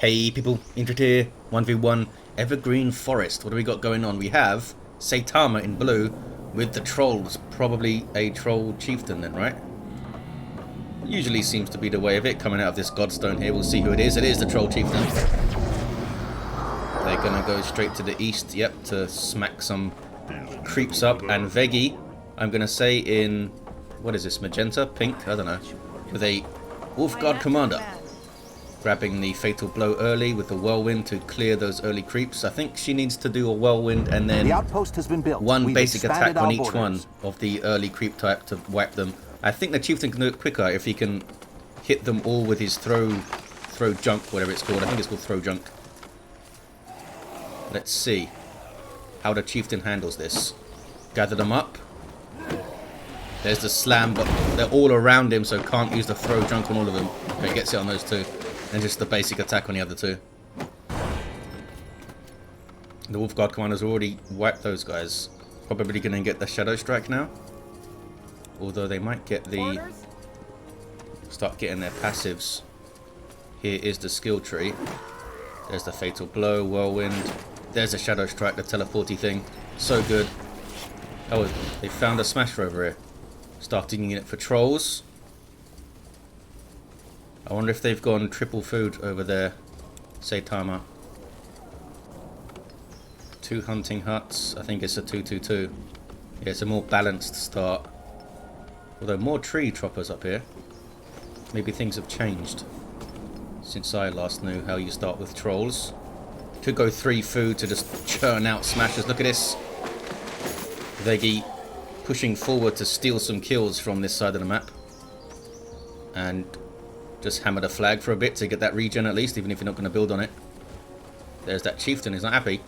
Hey people, Intrit here, 1v1 Evergreen Forest. What do we got going on? We have Saitama in blue with the trolls. Probably a troll chieftain then, right? Usually seems to be the way of it, coming out of this godstone here. We'll see who it is. It is the troll chieftain. They're gonna go straight to the east, yep, to smack some creeps up. And Vegie, I'm gonna say in, what is this, magenta? Pink? I don't know. With a Wolf Guard commander. Grabbing the fatal blow early with the whirlwind to clear those early creeps. I think she needs to do a whirlwind and then the outpost has been built. One basic attack on each one of the early creep type to wipe them. I think the chieftain can do it quicker if he can hit them all with his throw junk, whatever it's called. I think it's called throw junk. Let's see how the chieftain handles this. Gather them up. There's the slam, but they're all around him, so can't use the throw junk on all of them. Okay, gets it on those two. And just the basic attack on the other two. The Wolf Guard commanders already wiped those guys. Probably going to get the Shadow Strike now. Although they might get the... start getting their passives. Here is the skill tree. There's the Fatal Blow, Whirlwind. There's the Shadow Strike, the teleporty thing. So good. Oh, they found a Smasher over here. Starting it for trolls. I wonder if they've gone triple food over there. Saitama. 2 hunting huts. I think it's a 2-2-2. Yeah, it's a more balanced start. Although more tree choppers up here. Maybe things have changed since I last knew how you start with trolls. Could go 3 food to just churn out smashers. Look at this. Vegie pushing forward to steal some kills from this side of the map. And just hammer the flag for a bit to get that regen at least, even if you're not going to build on it. There's that chieftain, he's not happy.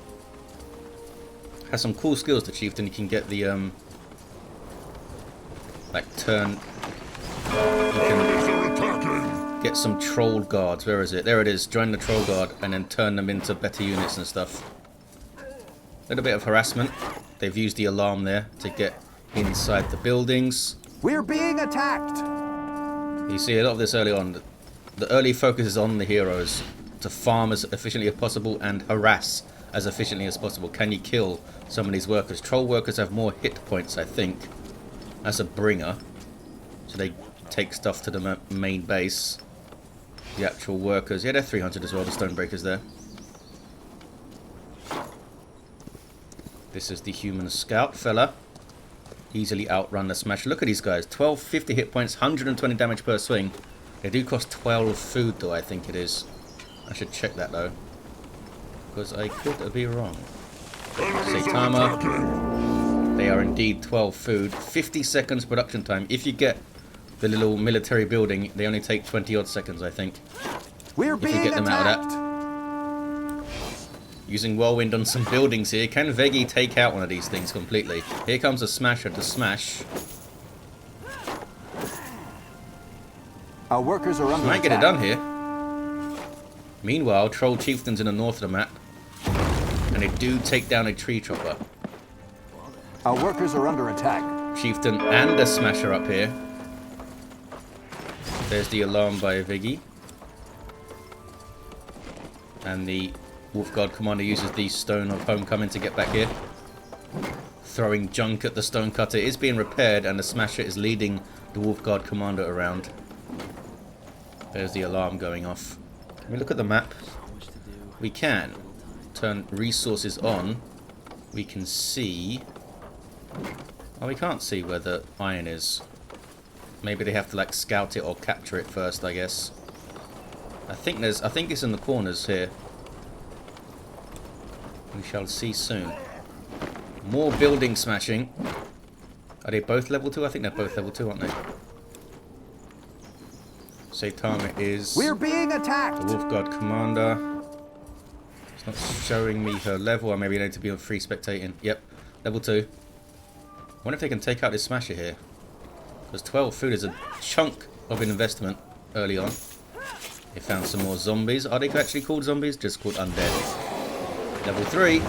Has some cool skills, the chieftain. You can get the, like, turn... You can get some troll guards. Where is it? There it is. Join the troll guard and then turn them into better units and stuff. A little bit of harassment. They've used the alarm there to get inside the buildings. We're being attacked! You see a lot of this early on. The early focus is on the heroes to farm as efficiently as possible and harass as efficiently as possible. Can you kill some of these workers? Troll workers have more hit points, I think. That's a bringer. So they take stuff to the main base. The actual workers, yeah, they're 300 as well, the Stonebreakers there. This is the human scout fella. Easily outrun the Smasher. Look at these guys. 1250 hit points, 120 damage per swing. They do cost 12 food though, I think it is. I should check that though, because I could be wrong. Saitama. They are indeed 12 food. 50 seconds production time. If you get the little military building, they only take 20 odd seconds, I think. We're if you get them out of that. Using whirlwind on some buildings here. Can Vegie take out one of these things completely? Here comes a smasher to smash. Our workers are under might get it done here. Meanwhile, troll chieftains in the north of the map. And they do take down a tree chopper. Our workers are under attack. Chieftain and a smasher up here. There's the alarm by Vegie. And the Wolf Guard commander uses the stone of homecoming to get back here. Throwing junk at the stone cutter. It is being repaired and the smasher is leading the Wolf Guard commander around. There's the alarm going off. Can we look at the map? We can. Turn resources on. We can see... Oh, we can't see where the iron is. Maybe they have to like scout it or capture it first, I guess. I think it's in the corners here. We shall see soon. More building smashing. Are they both level 2? I think they're both level 2, aren't they? Saitama is... We're being attacked! The Wolf Guard commander. It's not showing me her level. Or maybe I need to be on free spectating. Yep, level 2. I wonder if they can take out this smasher here. Because 12 food is a chunk of an investment early on. They found some more zombies. Are they actually called zombies? Just called undead. Level 3.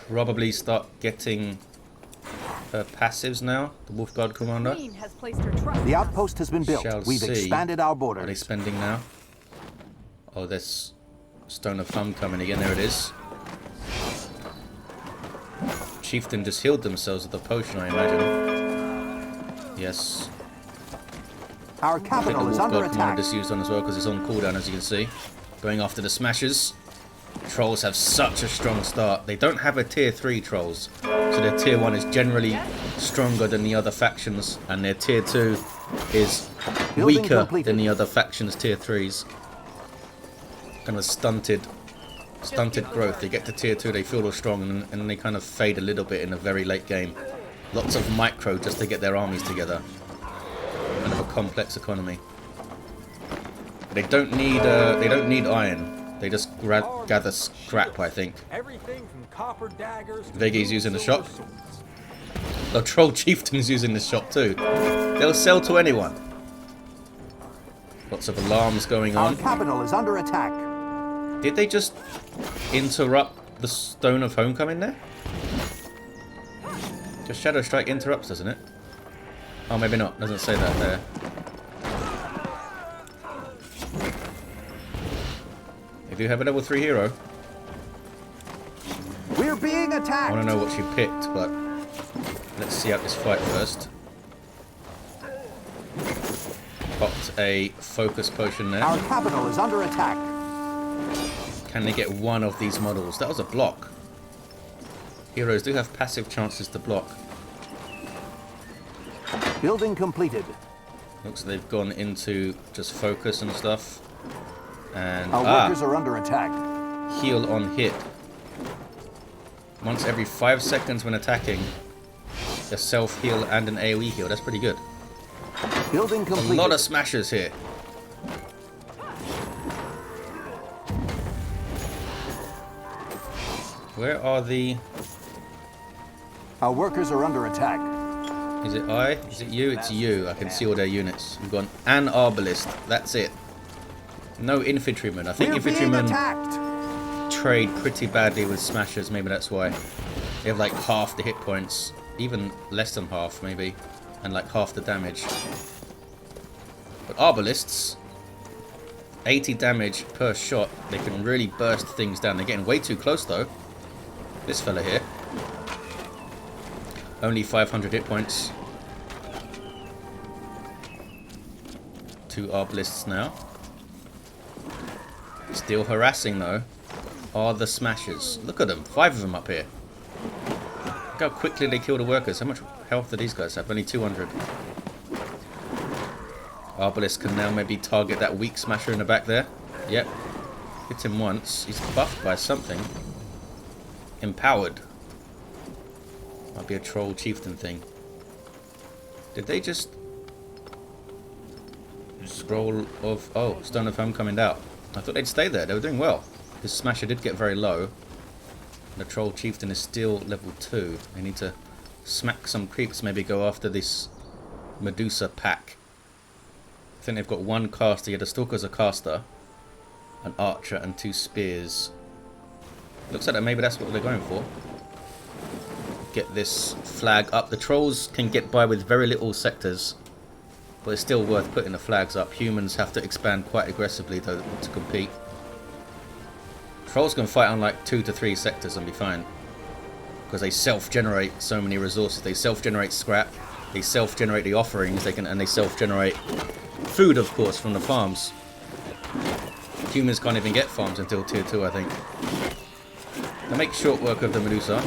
Probably start getting her passives now. The Wolf Guard commander. The outpost has been built. We've expanded our borders. What are they spending now? Oh, there's Stone of Hum coming again. There it is. Chieftain just healed themselves with the potion, I imagine. Yes. Our I think the capital is Wolf under God Commander attack. just used on as well because it's on cooldown, as you can see. Going after the Smashers. Trolls have such a strong start. They don't have a tier 3 trolls. So their tier 1 is generally stronger than the other factions. And their tier 2 is Building weaker completed. than the other factions' tier 3s. Kind of stunted growth. They get to tier 2, they feel all strong, and then they kind of fade a little bit in a very late game. Lots of micro just to get their armies together. Kind of a complex economy. They don't need iron. They just gather scrap, I think. Everything from copper daggers to Vegie's using the shop. silver swords. The Troll Chieftain's using this shop too. They'll sell to anyone. Lots of alarms going Our on. capital is under attack. Did they just interrupt the Stone of Homecoming there? Just Shadow Strike interrupts, doesn't it? Oh, maybe not. Doesn't say that there. They do have a level 3 hero. We're being I attacked. want to know what she picked, but let's see out this fight first. Popped a focus potion there. Our capital is under attack. Can they get one of these models? That was a block. Heroes do have passive chances to block. Building completed. Looks like they've gone into just focus and stuff. And Our workers are under attack. heal on hit. Once every 5 seconds when attacking, a self-heal and an AoE heal. That's pretty good. Building A completed. lot of smashers here. Where are the... Our workers are under attack. Is it I? Is it you? It's you. I can see all their units. We've got an arbalist. That's it. No infantrymen. I think We're being infantrymen attacked. trade pretty badly with smashers. Maybe that's why. They have like half the hit points. Even less than half, maybe. And like half the damage. But arbalists, 80 damage per shot. They can really burst things down. They're getting way too close though. This fella here. Only 500 hit points. 2 arbalists now. Still harassing though are the smashers. Look at them, 5 of them up here. Look how quickly they kill the workers. How much health do these guys have? Only 200. Arbalist can now maybe target that weak smasher in the back there. Yep. Hit him once. He's buffed by something. Empowered. Might be a Troll Chieftain thing. Did they just... Scroll of... Oh, Stone of Home coming out. I thought they'd stay there. They were doing well. This smasher did get very low. The Troll Chieftain is still level 2. They need to smack some creeps. Maybe go after this Medusa pack. I think they've got 1 caster. Yeah, the Stalker's a caster. An archer and 2 spears. Looks like that maybe that's what they're going for. Get this flag up. The trolls can get by with very little sectors, but it's still worth putting the flags up. Humans have to expand quite aggressively though to compete. Trolls can fight on like 2 to 3 sectors and be fine, because they self-generate so many resources. They self-generate scrap, they self-generate the offerings, and they self-generate food, of course, from the farms. Humans can't even get farms until tier 2, I think. They make short work of the Medusa.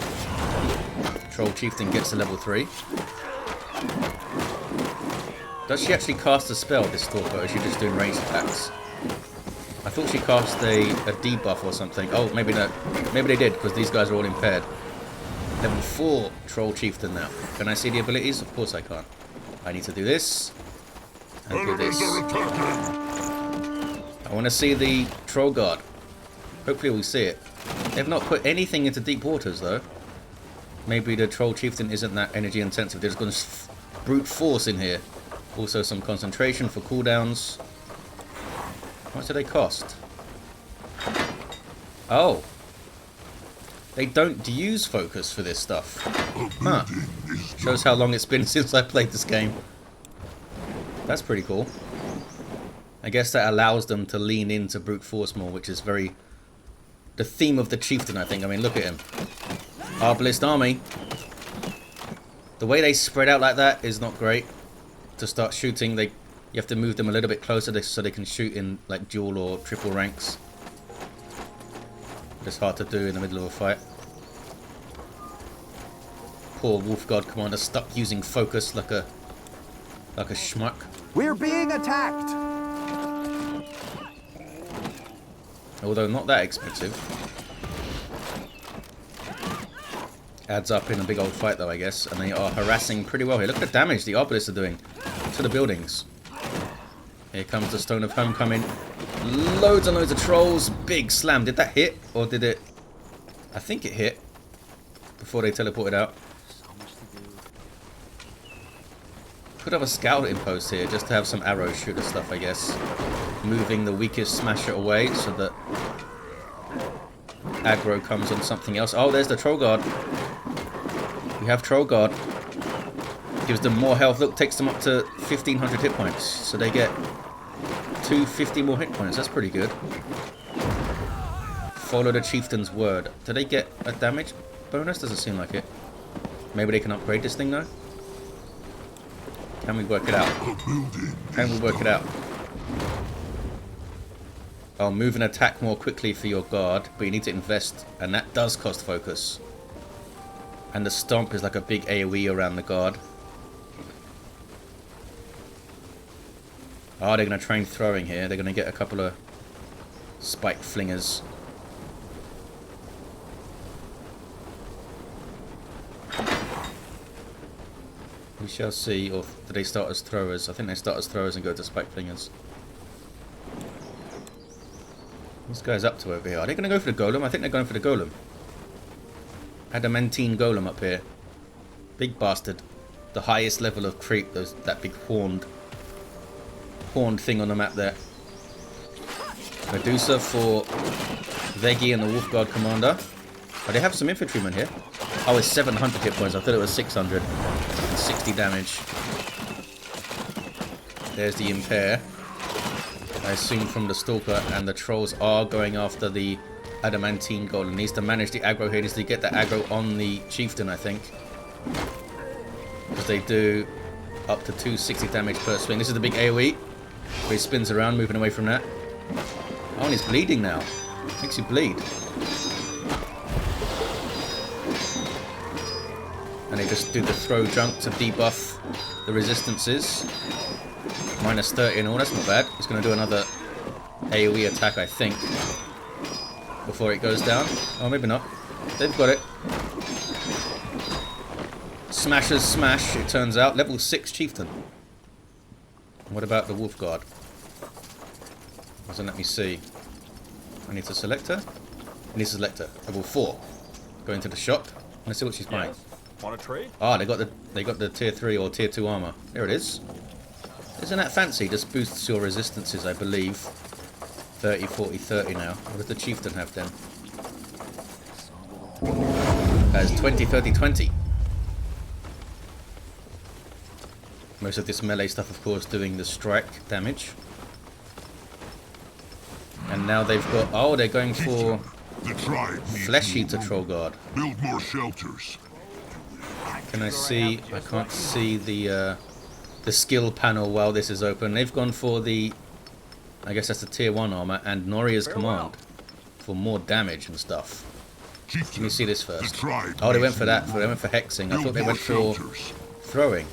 Troll Chieftain gets to level 3. Does she actually cast a spell, this Stalker, or is she just doing ranged attacks? I thought she cast a debuff or something. Oh, maybe not. Maybe they did, because these guys are all impaired. Level 4 Troll Chieftain now. Can I see the abilities? Of course I can't. I need to do this. And do this. I want to see the Troll Guard. Hopefully we'll see it. They've not put anything into deep waters, though. Maybe the Troll Chieftain isn't that energy intensive. They're just going to brute force in here. Also some concentration for cooldowns. How much do they cost? Oh. They don't use focus for this stuff. Huh. Shows how long it's been since I played this game. That's pretty cool. I guess that allows them to lean into brute force more, which is very the theme of the Chieftain, I think. I mean, look at him. Arbalist army. The way they spread out like that is not great. To start shooting, you have to move them a little bit closer so they can shoot in like dual or triple ranks. It's hard to do in the middle of a fight. Poor Wolf God Commander stuck using focus like a schmuck. We're being attacked! Although not that expensive. Adds up in a big old fight though, I guess. And they are harassing pretty well here. Look at the damage the Arbalists are doing to the buildings. Here comes the Stone of Homecoming. Loads and loads of trolls. Big slam. Did that hit? Or did it... I think it hit. Before they teleported out. Could have a scout in post here. Just to have some arrows shoot at stuff, I guess. Moving the weakest smasher away so that aggro comes on something else. Oh, there's the Troll Guard. We have Troll Guard. Gives them more health. Look, takes them up to 1,500 hit points. So they get 250 more hit points. That's pretty good. Follow the Chieftain's word. Do they get a damage bonus? Doesn't seem like it. Maybe they can upgrade this thing though. Can we work it out? Can we work it out? Oh, move and attack more quickly for your guard, but you need to invest, and that does cost focus. And the stomp is like a big AoE around the guard. Oh, they're going to train throwing here. They're going to get a couple of spike flingers. We shall see, or do they start as throwers? I think they start as throwers and go to spike flingers. This guy's up to over here. Are they going to go for the golem? I think they're going for the golem. Adamantine golem up here. Big bastard. The highest level of creep. That big horned thing on the map there. Medusa for Vegie and the Wolf Guard Commander. Oh, they have some infantrymen here. Oh, it's 700 hit points. I thought it was 600. 60 damage. There's the Impair. I assume from the Stalker, and the Trolls are going after the Adamantine Golem. Needs to manage the aggro here. Needs to get the aggro on the Chieftain, I think. Because they do up to 260 damage per swing. This is the big AoE. Where he spins around, moving away from that. Oh, and he's bleeding now. Makes you bleed. And they just do the throw junk to debuff the resistances. Minus 30 and all, that's not bad. It's going to do another AoE attack, I think. Before it goes down. Oh, maybe not. They've got it. Smashers smash, it turns out. Level 6 Chieftain. What about the Wolf Guard? Doesn't let me see. I need to select her. I need to select her. Level 4. Go into the shop. Let's see what she's buying. Want to trade? Ah, they got the tier 3 or tier 2 armor. There it is. Isn't that fancy? Just boosts your resistances, I believe. 30, 40, 30 now. What does the Chieftain have then? Has 20, 30, 20. Most of this melee stuff, of course, doing the strike damage. And now they've got... Oh, they're going for Flesh Eater Troll Guard. Build more shelters. Can I see? I can't see the skill panel while this is open. They've gone for the... I guess that's the tier 1 armor and Noria's command for more damage and stuff. Let me see this first. Oh, they went for that. They went for hexing. I thought they went for throwing.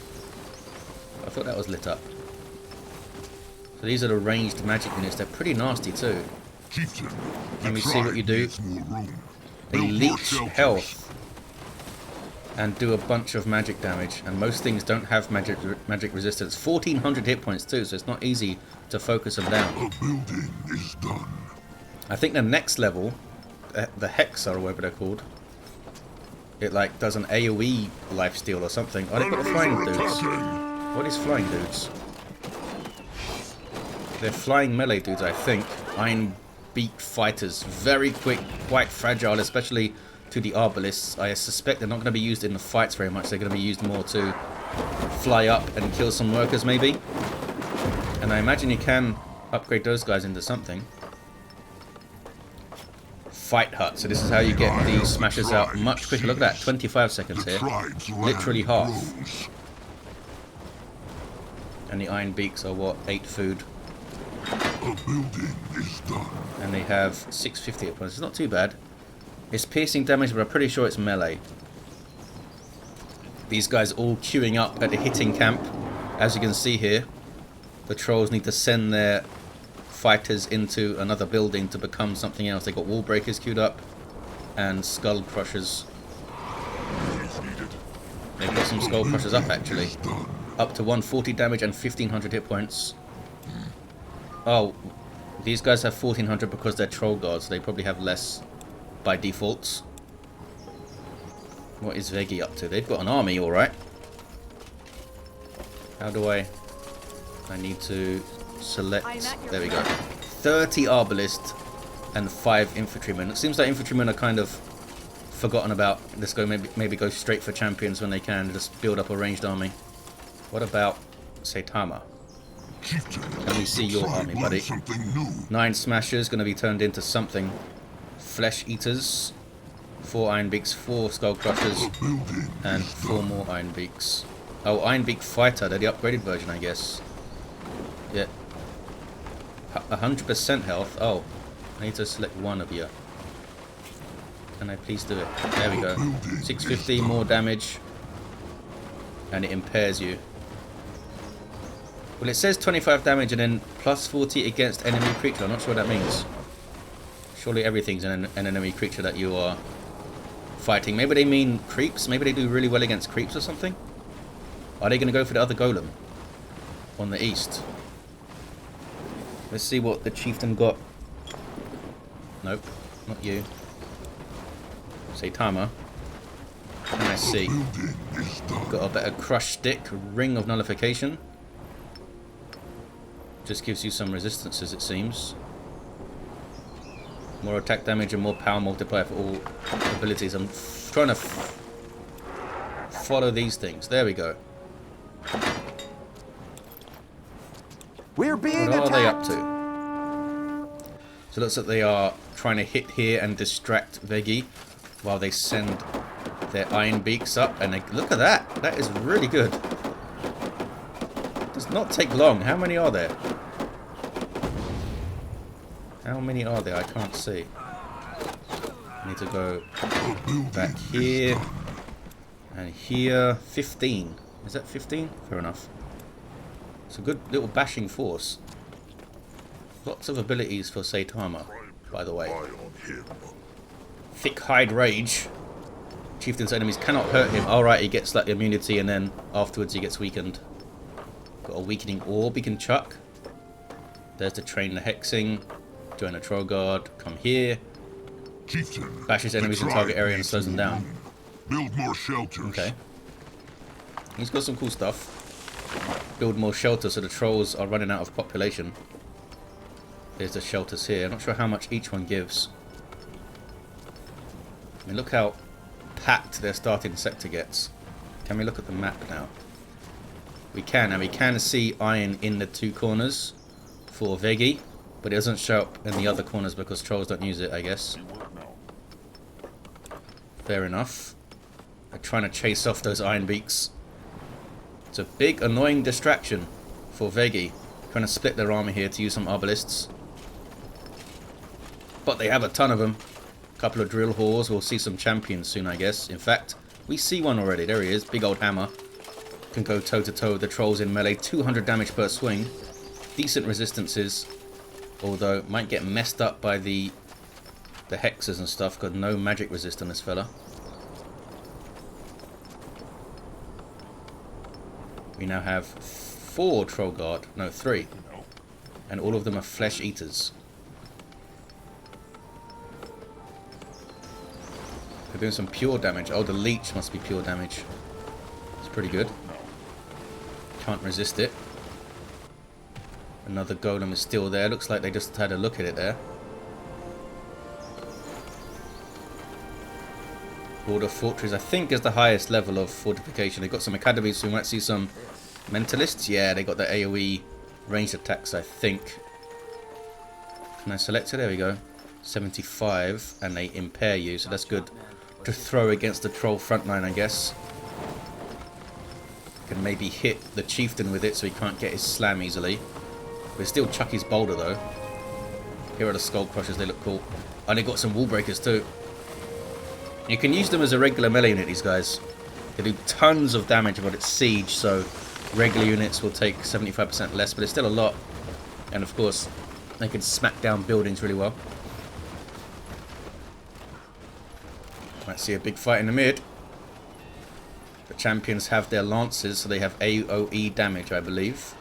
I thought that was lit up. So these are the ranged magic units. They're pretty nasty too. Can we see what you do? They leech health and do a bunch of magic damage. And most things don't have magic resistance. 1,400 hit points too, so it's not easy to focus them down. The building is done. I think the next level, the Hexa or whatever they're called, it like does an AoE lifesteal or something. Oh, they've got the flying dudes. What is flying dudes? They're flying melee dudes, I think. Iron beak fighters. Very quick, quite fragile, especially to the Arbalists. I suspect they're not going to be used in the fights very much. They're going to be used more to fly up and kill some workers, maybe. And I imagine you can upgrade those guys into something. Fight hut. So this is how you get these smashers out much quicker. Look at that, 25 seconds here. Literally half. And the iron beaks are what? 8 food. A building is done. And they have 650 hit points. It's not too bad. It's piercing damage, but I'm pretty sure it's melee. These guys all queuing up at the hitting camp. As you can see here, the trolls need to send their fighters into another building to become something else. They got wall breakers queued up and skull crushers. They've got some skull crushers up actually. Up to 140 damage and 1500 hit points. Oh, these guys have 1400 because they're troll guards. They probably have less by default. What is Vegie up to? They've got an army, alright. How do I need to select. There we go. 30 arbalists and 5 infantrymen. It seems like infantrymen are kind of forgotten about. Let's go maybe go straight for champions when they can. Just build up a ranged army. What about Saitama? Chieftain, Can we see your army, buddy? 9 smashers going to be turned into something. Flesh eaters, 4 iron beaks, 4 skull crushers, and 4 more iron beaks. Oh, iron beak fighter. They're the upgraded version, I guess. Yeah. 100% health. Oh, I need to select one of you. Can I please do it? There we go. 650 more damage, and it impairs you. Well, it says 25 damage and then plus 40 against enemy creature. I'm not sure what that means. Surely everything's an enemy creature that you are fighting. Maybe they mean creeps. Maybe they do really well against creeps or something. Are they going to go for the other golem on the east? Let's see what the chieftain got. Nope, not you. Saitama. Can I see? Got a better crush stick, ring of nullification. Just gives you some resistances, it seems. More attack damage and more power multiplier for all abilities. I'm trying to follow these things. There we go. We're being What are attacked. they up to? So it looks like they are trying to hit here and distract Vegie while they send their iron beaks up. And they, look at that. That is really good. Does not take long. How many are there? How many are there? I can't see. I need to go back here and here. 15. Is that 15? Fair enough. It's a good little bashing force. Lots of abilities for Saitama, by the way. Thick hide rage. Chieftain's enemies cannot hurt him. Alright, he gets like immunity and then afterwards he gets weakened. Got a weakening orb he can chuck. There's the train the hexing. Join a troll guard. Come here. Chieftain, Bashes enemies in target area and slows them down. Build more shelters. Okay. He's got some cool stuff. Build more shelters so the trolls are running out of population. There's the shelters here. I'm not sure how much each one gives. I mean, look how packed their starting sector gets. Can we look at the map now? We can, and we can see iron in the 2 corners for Vegie, but it doesn't show up in the other corners because trolls don't use it, I guess. Fair enough. They're trying to chase off those iron beaks. It's a big, annoying distraction for Vegie. Trying to split their army here to use some arbalists. But they have a ton of them. A couple of drill whores. We'll see some champions soon, I guess. In fact, we see one already. There he is. Big old hammer. Can go toe-to-toe with the trolls in melee. 200 damage per swing. Decent resistances. Although, might get messed up by the hexes and stuff. Got no magic resist on this fella. We now have 4 troll guard. No, 3. And all of them are flesh eaters. They're doing some pure damage. Oh, the leech must be pure damage. It's pretty good. Can't resist it. Another golem is still there. Looks like they just had a look at it there. Border Fortress, I think, is the highest level of fortification. They've got some academies, so we might see some mentalists. Yeah, they got the AoE ranged attacks, I think. Can I select it? There we go. 75, and they impair you, so that's good to throw against the troll frontline, I guess. Can maybe hit the Chieftain with it so he can't get his slam easily. But still chuck his boulder though. Here are the Skull Crushers, they look cool. And they got some wall breakers too. You can use them as a regular melee unit, these guys. They do tons of damage, but it's siege, so regular units will take 75% less, but it's still a lot. And of course, they can smack down buildings really well. Might see a big fight in the mid. The champions have their lances, so they have AoE damage, I believe.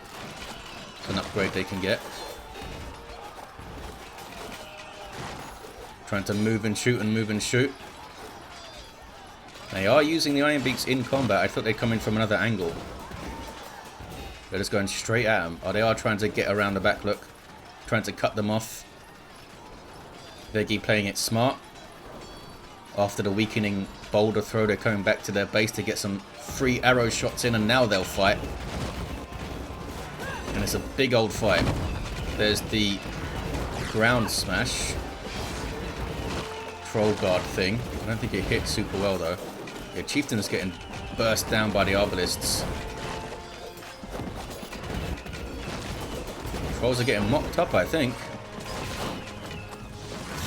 It's an upgrade they can get. Trying to move and shoot and move and shoot. They are using the Iron Beaks in combat. I thought they'd come in from another angle. They're just going straight at them. Oh, they are trying to get around the back, look. Trying to cut them off. Vegie playing it smart. After the weakening boulder throw, they're coming back to their base to get some free arrow shots in, and now they'll fight. And it's a big old fight. There's the ground smash. Troll guard thing. I don't think it hit super well though. Yeah, Chieftain is getting burst down by the arbalists. Trolls are getting mocked up, I think.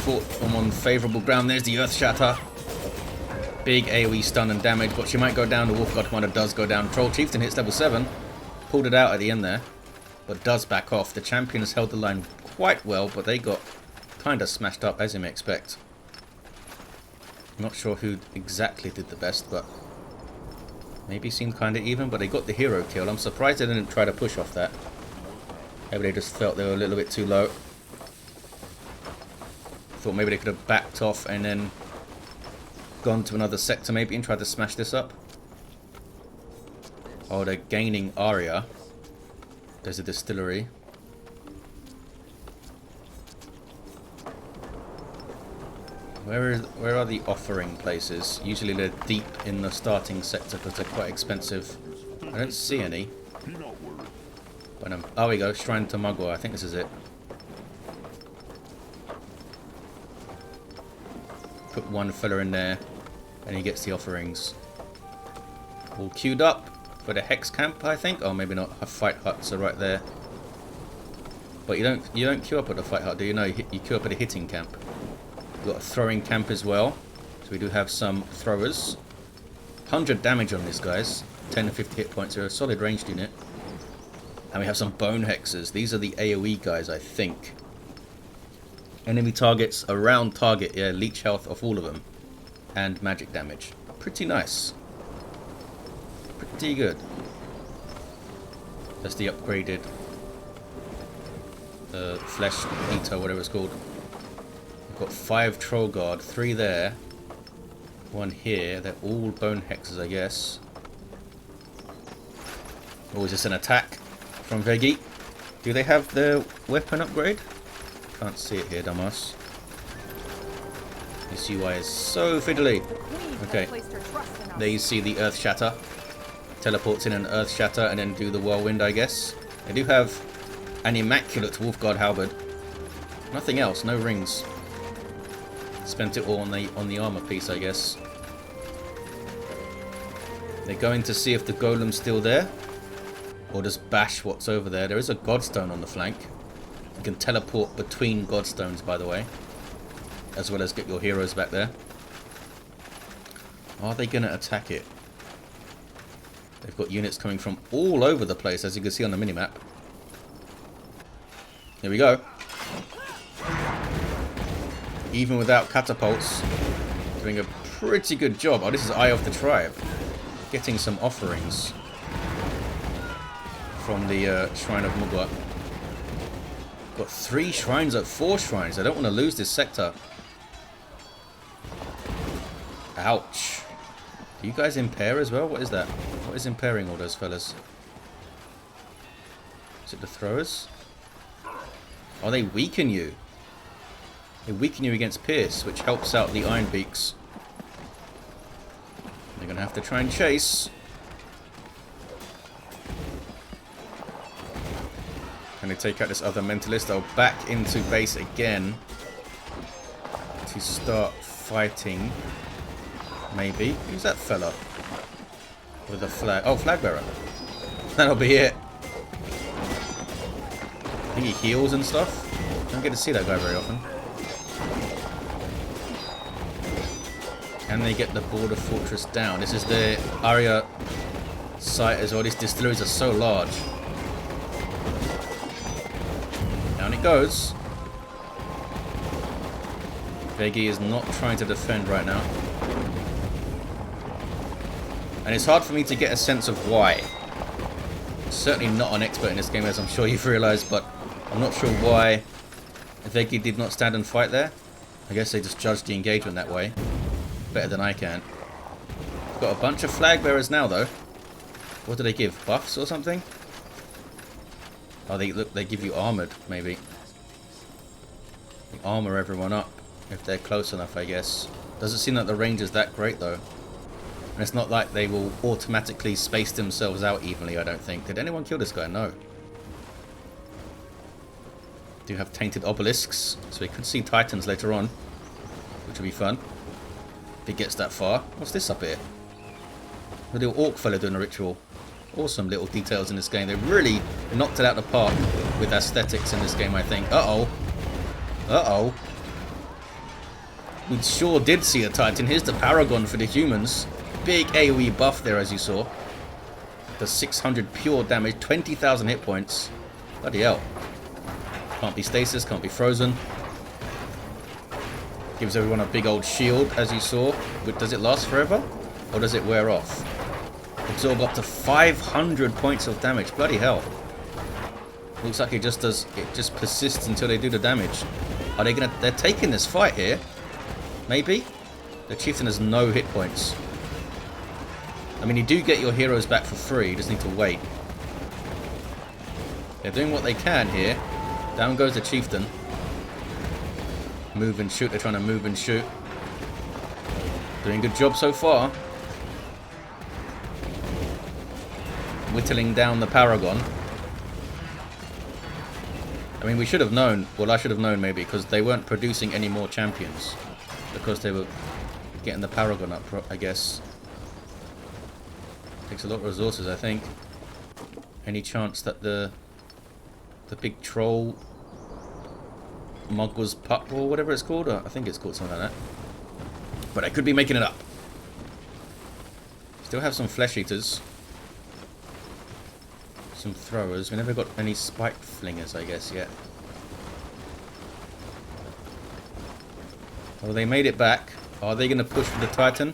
Fought on favourable ground. There's the Earth Shatter. Big AoE stun and damage, but she might go down. The Wolf God Commander does go down. Troll Chieftain hits level 7. Pulled it out at the end there, but does back off. The champion has held the line quite well, but they got kind of smashed up, as you may expect. Not sure who exactly did the best, but maybe seemed kind of even, but they got the hero kill. I'm surprised they didn't try to push off that. Maybe they just felt they were a little bit too low. Thought maybe they could have backed off and then gone to another sector maybe and tried to smash this up. Oh, they're gaining Aria. There's a distillery. Where are the offering places? Usually they're deep in the starting sector because they're quite expensive. I don't see any. But oh, we go. Shrine to Mugwort. I think this is it. Put one fella in there and he gets the offerings. All queued up for the Hex camp, I think. Oh, maybe not. Fight huts are right there. But you don't queue up at the fight hut, do you? No, you queue up at a hitting camp. We've got a throwing camp as well. So we do have some throwers. 100 damage on this, guys. 10 to 50 hit points. They're a solid ranged unit. And we have some bone hexers. These are the AoE guys, I think. Enemy targets around target. Yeah, leech health off all of them. And magic damage. Pretty nice. Pretty good. That's the upgraded flesh eater, whatever it's called. We've got 5 troll guard, 3 there, 1 here. They're all bone hexers, I guess. Or is this an attack from Vegie? Do they have their weapon upgrade? Can't see it here, dumbass. This UI is so fiddly. Okay, there you see the Earth Shatter. Teleports in an Earth Shatter and then do the Whirlwind, I guess. They do have an immaculate Wolf God Halberd. Nothing else, no rings. Spent it all on the armor piece, I guess. They're going to see if the golem's still there, or just bash what's over there. There is a Godstone on the flank. You can teleport between Godstones, by the way, as well as get your heroes back there. Are they going to attack it? They've got units coming from all over the place, as you can see on the minimap. Here we go. Even without catapults, doing a pretty good job. Oh, this is Eye of the Tribe. Getting some offerings from the Shrine of Mugwort. Got 3 shrines at 4 shrines. I don't want to lose this sector. Ouch. Do you guys impair as well? What is that? What is impairing all those fellas? Is it the throwers? Oh, they weaken you. They weaken you against Pierce, which helps out the Iron Beaks. They're going to have to try and chase. Can they take out this other mentalist? They'll back into base again to start fighting. Maybe. Who's that fella? With a flag. Oh, flag bearer. That'll be it. I think he heals and stuff. Don't get to see that guy very often. Can they get the border fortress down? This is the area site as well. These distilleries are so large. Down it goes. Vegie is not trying to defend right now. And it's hard for me to get a sense of why. Certainly not an expert in this game, as I'm sure you've realised, but I'm not sure why Vegie did not stand and fight there. I guess they just judged the engagement that way. Better than I can. Got a bunch of flag bearers now, though. What do they give? Buffs or something? Oh, they give you armoured, maybe. They armour everyone up if they're close enough, I guess. Doesn't seem like the range is that great, though. And it's not like they will automatically space themselves out evenly, I don't think. Did anyone kill this guy? No. Do have tainted obelisks, so we could see titans later on, which will be fun if it gets that far. What's this up here? The little orc fella doing a ritual. Awesome little details in this game. They really knocked it out of the park with aesthetics in this game, I think. Uh-oh. Uh-oh. We sure did see a titan. Here's the paragon for the humans. Big AoE buff there, as you saw. The 600 pure damage, 20,000 hit points. Bloody hell. Can't be stasis, can't be frozen. Gives everyone a big old shield, as you saw. But does it last forever? Or does it wear off? Absorb up to 500 points of damage. Bloody hell. Looks like it just does. It just persists until they do the damage. Are they gonna? They're taking this fight here. Maybe. The Chieftain has no hit points. I mean, you do get your heroes back for free. You just need to wait. They're doing what they can here. Down goes the Chieftain. Move and shoot. They're trying to move and shoot. Doing a good job so far. Whittling down the Paragon. I mean, we should have known. Well, I should have known maybe, because they weren't producing any more champions. Because they were getting the Paragon up, I guess. Takes a lot of resources, I think. Any chance that the big troll Mugwa's pup or whatever it's called? I think it's called something like that. But I could be making it up. Still have some flesh eaters. Some throwers. We never got any spike flingers, I guess, yet. Well, they made it back. Are they going to push for the Titan?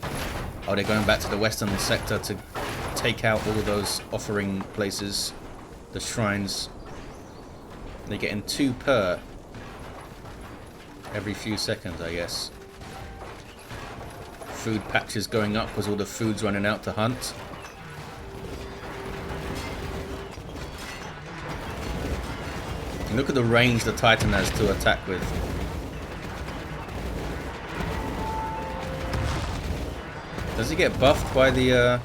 Are they going back to the western sector to take out all those offering places? The shrines. They're getting 2 per every few seconds, I guess. Food patches going up because all the food's running out to hunt. And look at the range the Titan has to attack with. Does he get buffed by the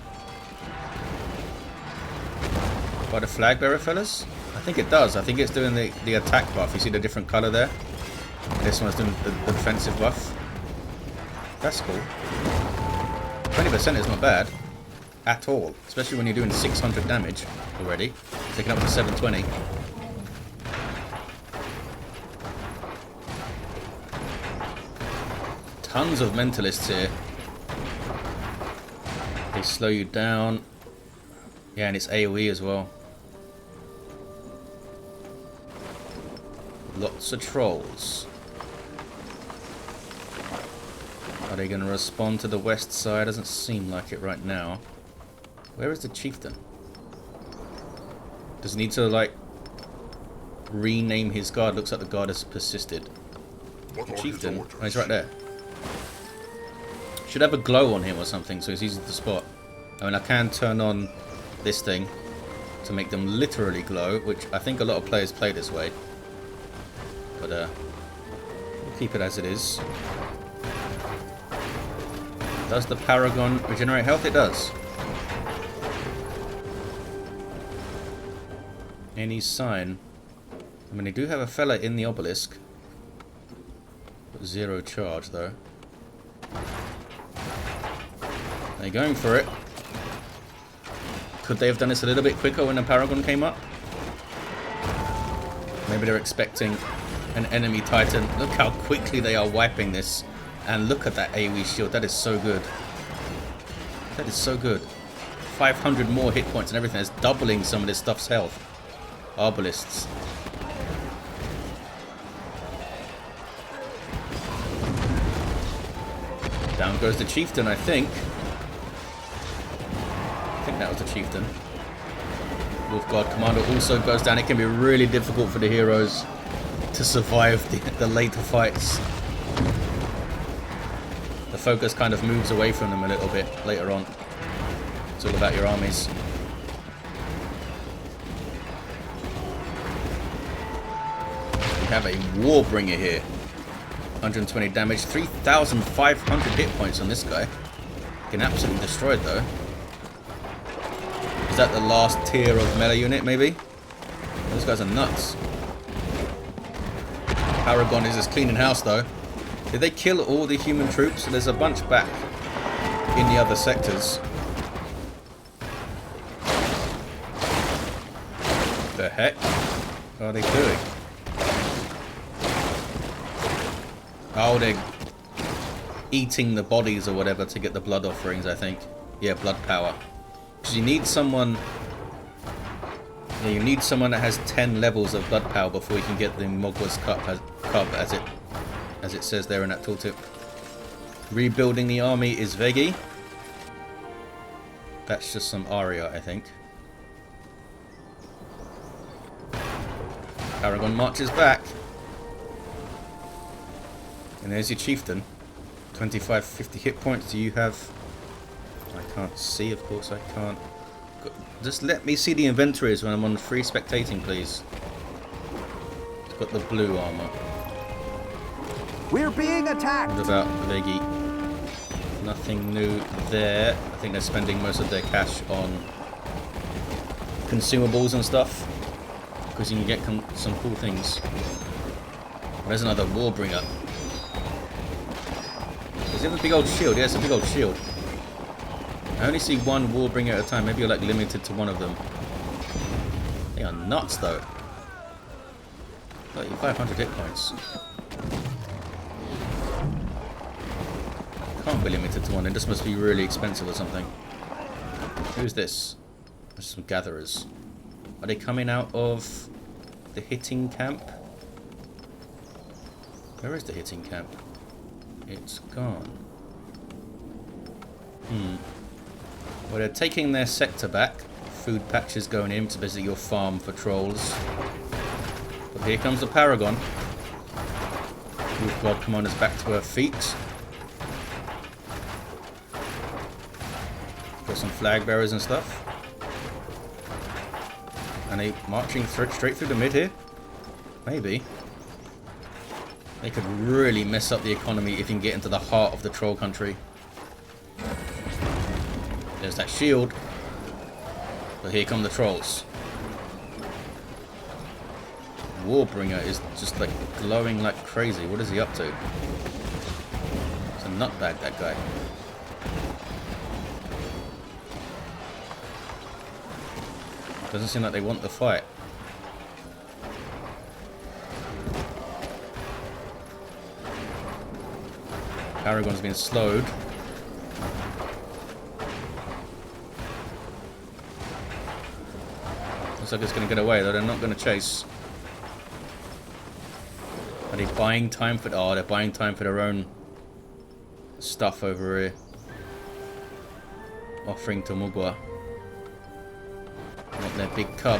flag bearer fellas? I think it does. I think it's doing the attack buff. You see the different colour there? This one's doing the defensive buff. That's cool. 20% is not bad at all, especially when you're doing 600 damage already, taking up to 720. Tons of mentalists here. They slow you down. Yeah, and it's AoE as well. Lots of trolls. Are they going to respond to the west side? Doesn't seem like it right now. Where is the Chieftain? Does he need to, like, rename his guard? Looks like the guard has persisted. Chieftain? Oh, he's right there. Should have a glow on him or something so it's easy to spot. I mean, I can turn on this thing to make them literally glow, which I think a lot of players play this way. But, we'll keep it as it is. Does the Paragon regenerate health? It does. Any sign mean, they do have a fella in the obelisk. Got 0 charge, though. They're going for it. Could they have done this a little bit quicker when the Paragon came up? Maybe they're expecting an enemy Titan. Look how quickly they are wiping this. And look at that AoE shield. That is so good. That is so good. 500 more hit points and everything. It's doubling some of this stuff's health. Arbalists. Down goes the Chieftain, I think. I think that was the Chieftain. Wolf Guard Commander also goes down. It can be really difficult for the heroes to survive the later fights. The focus kind of moves away from them a little bit later on. It's all about your armies. We have a Warbringer here. 120 damage, 3,500 hit points on this guy. Getting absolutely destroyed though. Is that the last tier of melee unit maybe? Those guys are nuts. Paragon is just cleaning house though. Did they kill all the human troops? There's a bunch back in the other sectors. The heck are they doing? Oh, they're eating the bodies or whatever to get the blood offerings, I think. Yeah, blood power. Because you need someone... Yeah, you need someone that has 10 levels of blood power before you can get the Mogwa's Cup as it says there in that tooltip. Rebuilding the army is Vegie. That's just some Aria, I think. Paragon marches back. And there's your Chieftain. 25, 50 hit points. Do you have... I can't see, of course I can't. Just let me see the inventories when I'm on free spectating, please. It's got the blue armor. We're being attacked! What about Vegie? Nothing new there. I think they're spending most of their cash on consumables and stuff. Because you can get some cool things. There's another Warbringer. Does it have a big old shield? Yeah, it's a big old shield. I only see one Warbringer at a time. Maybe you're like limited to one of them. They are nuts though. 500 hit points. Can't be limited to one. It just must be really expensive or something. Who's this? There's some gatherers. Are they coming out of the hitting camp? Where is the hitting camp? It's gone. Well, they're taking their sector back. Food patches going in to visit your farm for trolls. But here comes the Paragon. Wolf Guard Commander's back to her feet. Got some flag bearers and stuff. And they marching straight through the mid here? Maybe. They could really mess up the economy if you can get into the heart of the troll country. There's that shield. But here come the trolls. Warbringer is just like glowing like crazy. What is he up to? It's a nutbag, that guy. Doesn't seem like they want the fight. Paragon's been slowed. Looks like it's going to get away, though. They're not going to chase. Are they buying time for... Oh, they're buying time for their own stuff over here. Offering to Mogwa. Not their big cub.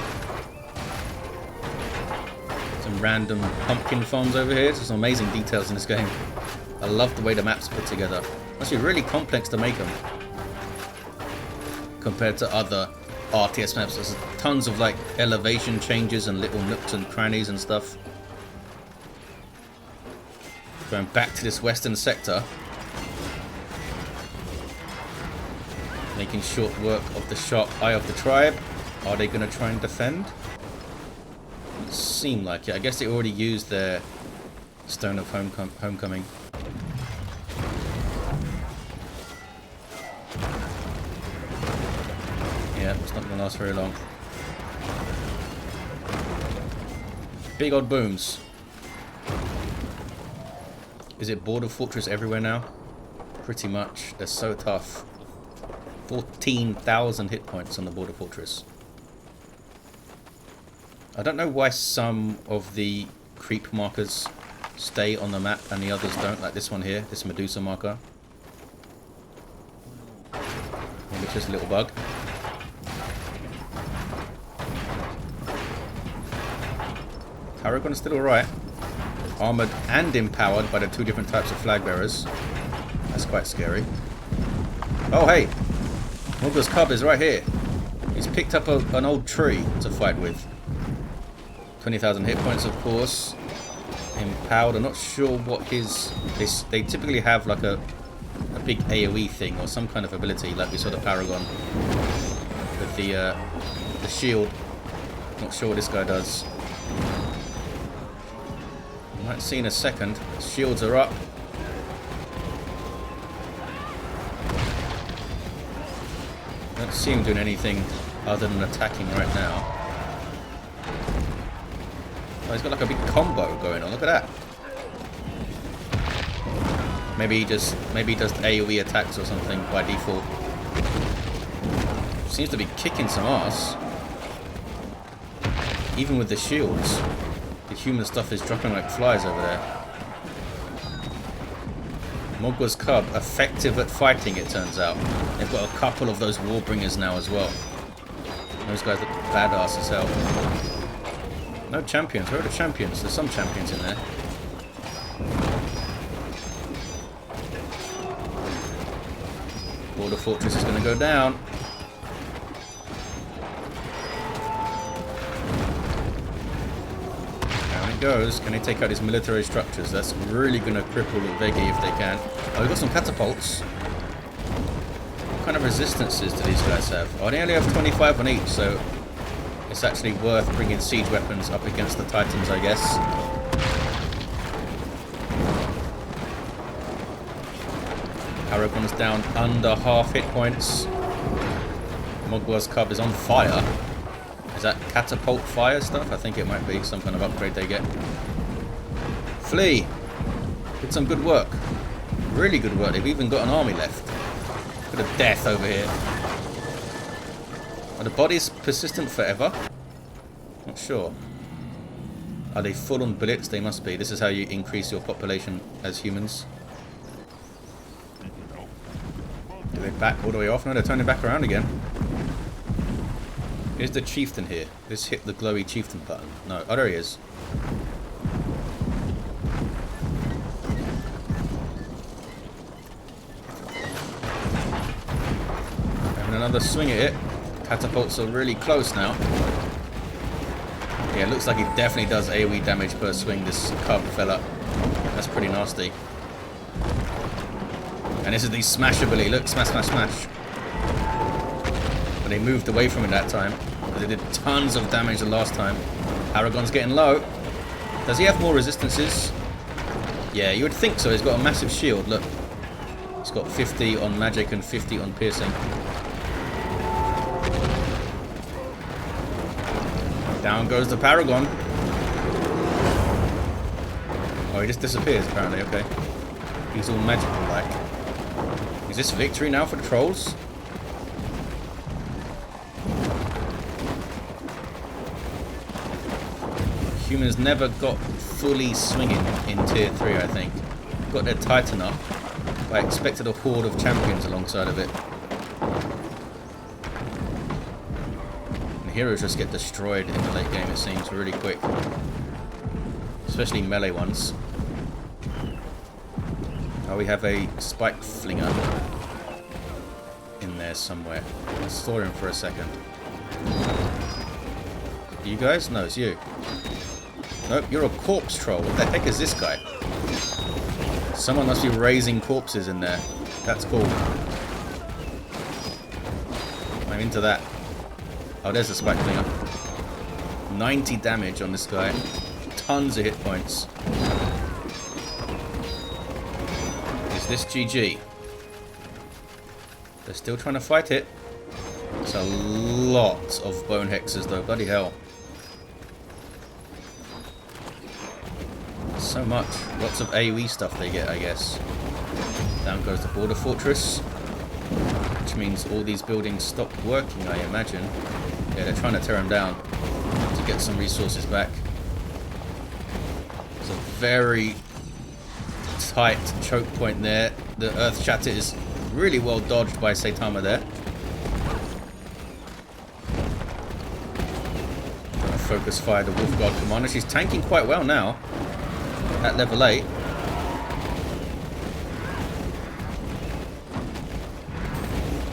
Some random pumpkin farms over here. There's some amazing details in this game. I love the way the map's put together. Must be really complex to make them. Compared to other RTS maps. There's tons of like elevation changes and little nooks and crannies and stuff. Going back to this western sector. Making short work of the sharp eye of the tribe. Are they going to try and defend? seem like it. I guess they already used their Stone of Homecoming. Yeah, it's not going to last very long. Big old booms. Is it Border Fortress everywhere now? Pretty much. They're so tough. 14,000 hit points on the Border Fortress. I don't know why some of the creep markers stay on the map and the others don't, like this one here, this Medusa marker. Maybe it's just a little bug. Paragon is still alright. Armoured and empowered by the two different types of flag bearers. That's quite scary. Oh hey! Morgul's cub is right here. He's picked up an old tree to fight with. 20,000 hit points, of course. Empowered. I'm not sure what his... They typically have like a big AoE thing or some kind of ability, like we saw the Paragon with the shield. Not sure what this guy does. Might see in a second. Shields are up. Don't see him doing anything other than attacking right now. Oh, he's got like a big combo going on. Look at that. Maybe he does AoE attacks or something by default. Seems to be kicking some ass. Even with the shields. The human stuff is dropping like flies over there. Morgul's cub, effective at fighting, it turns out. They've got a couple of those Warbringers now as well. Those guys look badass as hell. No champions. Where are the champions? There's some champions in there. Border Fortress is going to go down. Goes. Can they take out his military structures? That's really going to cripple Vegie if they can. Oh, we've got some catapults. What kind of resistances do these guys have? Oh, they only have 25 on each, so it's actually worth bringing siege weapons up against the Titans, I guess. Paragon's down under half hit points. Morgul's cub is on fire. Is that catapult fire stuff? I think it might be some kind of upgrade they get. Flee! Did some good work. Really good work. They've even got an army left. Bit of death over here. Are the bodies persistent forever? Not sure. Are they full on bullets? They must be. This is how you increase your population as humans. Do they back all the way off? No, they're turning back around again. Is the Chieftain here? Let's hit the glowy Chieftain button. No. Oh, there he is. Having another swing at it. Catapults are really close now. Yeah, it looks like he definitely does AoE damage per swing, this cub fella. That's pretty nasty. And this is the smash ability. Look, smash, smash, smash. But they moved away from it that time. Because they did tons of damage the last time. Paragon's getting low. Does he have more resistances? Yeah, you would think so. He's got a massive shield. Look. He's got 50 on magic and 50 on piercing. Down goes the Paragon. Oh, he just disappears apparently. Okay. He's all magical like. Is this victory now for the trolls? Humans never got fully swinging in tier 3, I think. Got their Titan up, but I expected a horde of champions alongside of it. And heroes just get destroyed in the late game, it seems, really quick. Especially melee ones. Oh, we have a spike flinger in there somewhere. I saw him for a second. You guys? No, it's you. Nope, you're a corpse troll. What the heck is this guy? Someone must be raising corpses in there. That's cool. I'm into that. Oh, there's the spike flinger. 90 damage on this guy. Tons of hit points. Is this GG? They're still trying to fight it. It's a lot of bone hexes though, bloody hell. So much. Lots of AoE stuff they get, I guess. Down goes the border fortress. Which means all these buildings stop working, I imagine. Yeah, they're trying to tear them down to get some resources back. It's a very tight choke point there. The Earth Shatter is really well dodged by Saitama there. Trying to focus fire the Wolf Guard commander. She's tanking quite well now at level 8.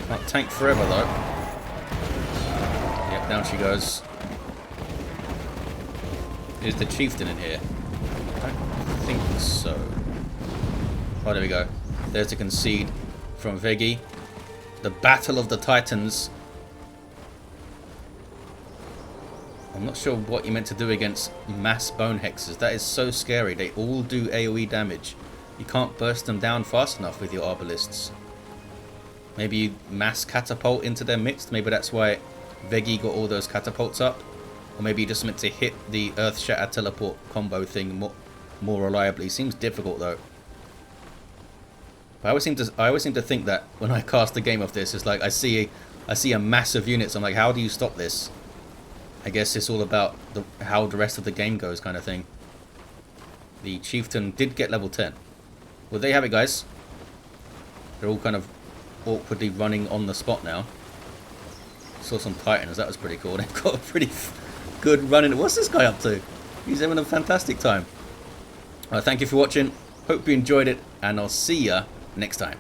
Can't tank forever though. Yep, down she goes. Is the Chieftain in here? I don't think so. Oh, there we go. There's the concede from Vegie. The Battle of the Titans. I'm not sure what you meant to do against mass bone hexes. That is so scary. They all do AoE damage. You can't burst them down fast enough with your arbalists. Maybe you mass catapult into their midst. Maybe that's why Vegie got all those catapults up. Or maybe you just meant to hit the Earth Shatter teleport combo thing more reliably. Seems difficult though. But I always seem to think that when I cast a game of this, it's like I see a massive unit. So I'm like, how do you stop this? I guess it's all about how the rest of the game goes, kind of thing. The Chieftain did get level 10. Well, there you have it, guys. They're all kind of awkwardly running on the spot now. Saw some Titans. That was pretty cool. They've got a pretty good run in. What's this guy up to? He's having a fantastic time. Thank you for watching. Hope you enjoyed it, and I'll see ya next time.